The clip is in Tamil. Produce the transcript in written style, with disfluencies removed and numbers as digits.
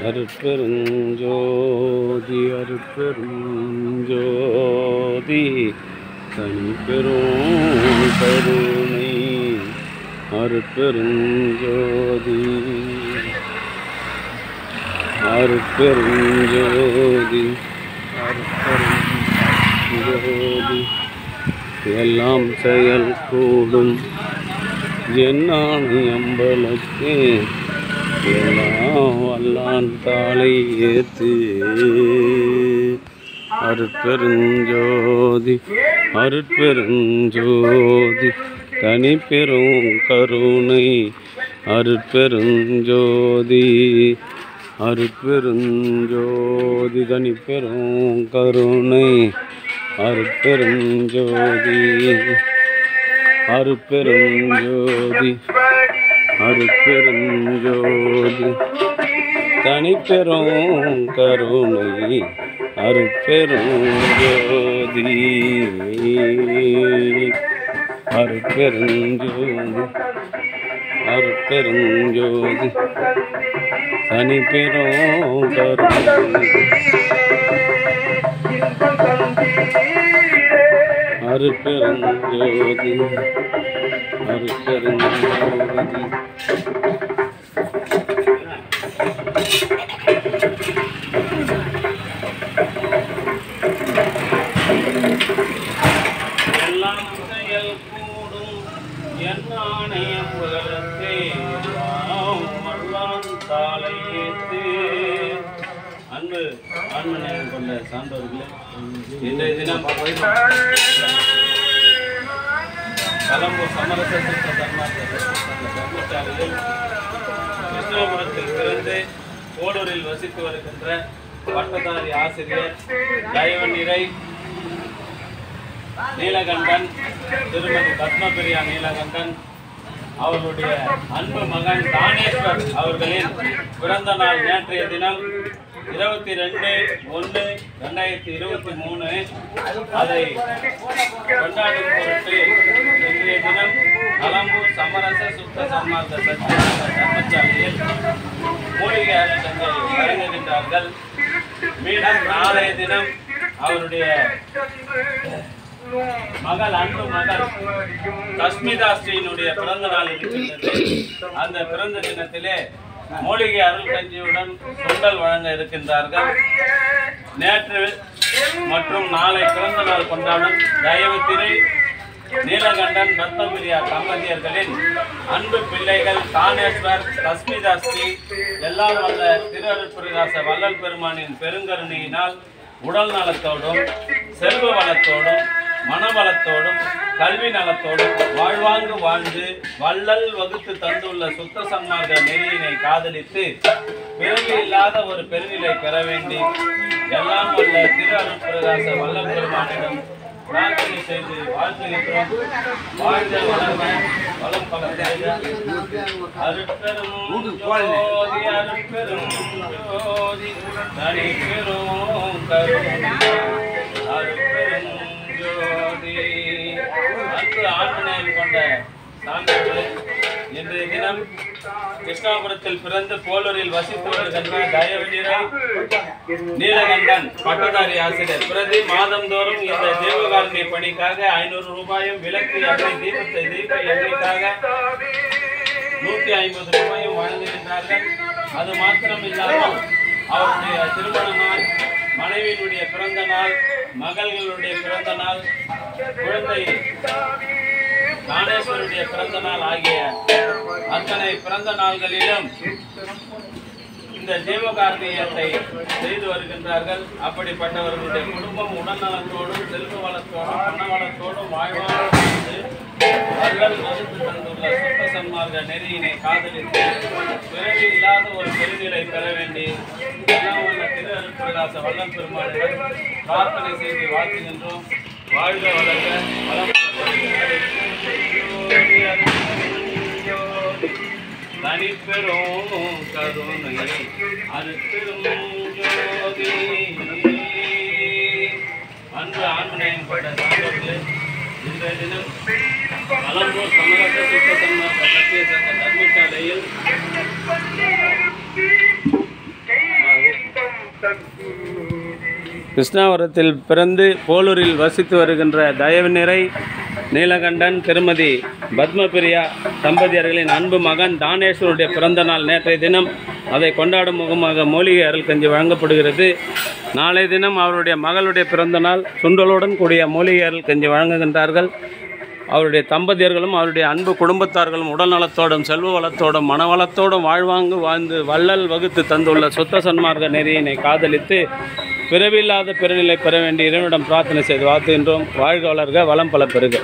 அருட்பெருஞ்சோதி அருட்பெருஞ்சோதி தனிப்பெரும் கருணை அருட்பெருஞ்சோதி அருட்பெருஞ்சோதி அருட்பெருஞ்சோதி எல்லாம் செயல் கூடும் என்னானை அம்பலத்தே எல்லாம் வல்லான் தாளை ஏத்து அருட்பெருஞ்சோதி அருட்பெருஞ்சோதி தனிப்பெரும் கருணை அருட்பெருஞ்சோதி அருட்பெருஞ்சோதி தனிப்பெரும் கருணை அருட்பெருஞ்சோதி அருட்பெருஞ்சோதி அருட்பெருஞ்சோதி தனிப்பெரும் கருணை அருட்பெருஞ்சோதி அருட்பெருஞ்சோதி அருட்பெருஞ்சோதி தனிப்பெரும் கருணை அருட்பெருஞ்சோதி அருட்பெருஞ்சோதி எல்லாம் செயல் கூடும் என்னானை உலகத்தே வல்லான் தாளை ஏத்து. அன்பு ஆன்மநேயம் கொண்ட சான்றோர்களே, இன்றைய தினம் கலம்பூர் சமரச சுத்த தர்மசாலையில் கிருஷ்ணபுரத்தில் பிறந்து கோடூரில் வசித்து வருகின்ற பட்டதாரி ஆசிரியர் தயவநிறை நீலகண்டன், திருமதி பத்மபிரியா நீலகண்டன் அவர்களுடைய அன்பு மகன் தானேஸ்வர் அவர்களின் பிறந்த நாள் நேற்றைய தினம் 22/1/2023 அதை கொண்டாடும் பொருட்டு இன்றைய தினம் கலம்பூர் சமரச சுத்த சன்மார்க்க சத்திய தர்மசாலையில் மூலிகை அருட்சந்தை வழங்குகின்றார்கள். மீண்டும் நாளைய தினம் அவருடைய மகள் அன்பு மகள் கஸ்மிதா ஸ்ரீனுடைய பிறந்த நாள் இருக்கின்றது. அந்த பிறந்த தினத்திலே மூலிகை அருள் கஞ்சியுடன் சுண்டல் வழங்க இருக்கின்றார்கள். நேற்று மற்றும் நாளை பிறந்த நாள் கொண்டாடும் தயவுத்திரை நீலகண்டன் பத்மபிரியா தம்பதியர்களின் அன்பு பிள்ளைகள் தானேஸ்வர் கஸ்மிதா ஸ்ரீ எல்லாம் வல்ல திரு அருட்பெருராச வள்ளல் பெருமானின் பெருங்கருணையினால் உடல் நலத்தோடும் செல்வ வளத்தோடும் மனவளத்தோடும் கல்வி நலத்தோடும் வாழ்வாங்கு வாழ்ந்து வள்ளல் வகுத்து தந்துள்ள சுத்த சன்மார்க்க நெறியினை காதலித்து பிறவி இல்லாத ஒரு பெருநிலை பெற வேண்டி எல்லாம் வல்ல திரு அருட்பெருராச வள்ளல் பெருமானிடம் பிரார்த்தனை செய்து வாழ்த்துகின்றோம். வாழ்ந்த வளர்ந்த வளம் பல அருட்பெரும் ஜோதி அருட்பெரும் ஜோதி தனிப்பெரும் கருணை அருட்பெரும் ஜோதி. அன்பு ஆன்மநேயம் கொண்ட சான்றோர்களே, இன்றைய தினம் கிருஷ்ணாபுரத்தில் பிறந்து போலூரில் வசித்து வருகின்ற தயவநிறை நீலகண்டன் பட்டதாரி ஆசிரியர் பிரதி மாதந்தோறும் இந்த தேவகாருண்ய பணிக்காக 500 ரூபாயும், விளக்கு எண்ணெய் தீபத்தை தீப எண்ணெய்க்காக 150 ரூபாயும் வழங்குகின்றார்கள். அது மாத்திரம் இல்லாமல் அவருடைய திருமண நாள், மனைவியினுடைய பிறந்த நாள், மகள்களுடைய பிறந்த நாள், குழந்தை தானேஸ்வருடைய பிறந்த நாள் ஆகிய அத்தனை பிறந்த நாள்களிலும் இந்த ஜீவகாருண்யத்தை செய்து வருகின்றார்கள். அப்படிப்பட்டவர்களுடைய குடும்பம் உடல்நலத்தோடும் செல்வ வளத்தோடும் பண வளத்தோடும் வாழ்வாழ்ந்து வள்ளல் வகுத்து தந்துள்ள சுத்த சன்மார்க்க நெறியினை காதலித்து பிறவி இல்லாத ஒரு பெருநிலை பெற வேண்டி எல்லாம் வல்ல திரு அருட்பெருராச வள்ளல் பெருமானிடம் பிரார்த்தனை செய்து வாழ்த்துகின்றோம். வாழ்க வளர்க வளம் தனிப்பெரும் கருணை அருட்பெரும் ஜோதி. அன்பு ஆன்மநேயம் கொண்ட சான்றோர்களே, இன்றைய தினம் கலம்பூர் சமரச சுத்த சன்மார்க்க சத்திய சங்க தர்மசாலையில் கிருஷ்ணாவரத்தில் பிறந்து போலூரில் வசித்து வருகின்ற தயவு நிறை நீலகண்டன் திருமதி பத்மபிரியா தம்பதியர்களின் அன்பு மகன் தானேஸ்வருடைய பிறந்த நாள் நேற்றைய தினம். அதை கொண்டாடும் முகமாக மூலிகை அருள் கஞ்சி வழங்கப்படுகிறது. நாளைய தினம் அவருடைய மகளுடைய பிறந்த நாள். சுண்டலுடன் கூடிய மூலிகை அருள் கஞ்சி வழங்குகின்றார்கள். அவருடைய தம்பதியர்களும் அவருடைய அன்பு குடும்பத்தார்களும் உடல் நலத்தோடும் செல்வ வளத்தோடும் மனவளத்தோடும் வாழ்ந்து வள்ளல் வகுத்து தந்துள்ள சுத்த சன்மார்க்க நெறியினை காதலித்து பிறவில்லாத பெருநிலை பெற வேண்டிய இறைவனிடம் பிரார்த்தனை செய்து வாழ்த்துகின்றோம். வாழ்க வளர்க, வளம் பல பெறுக.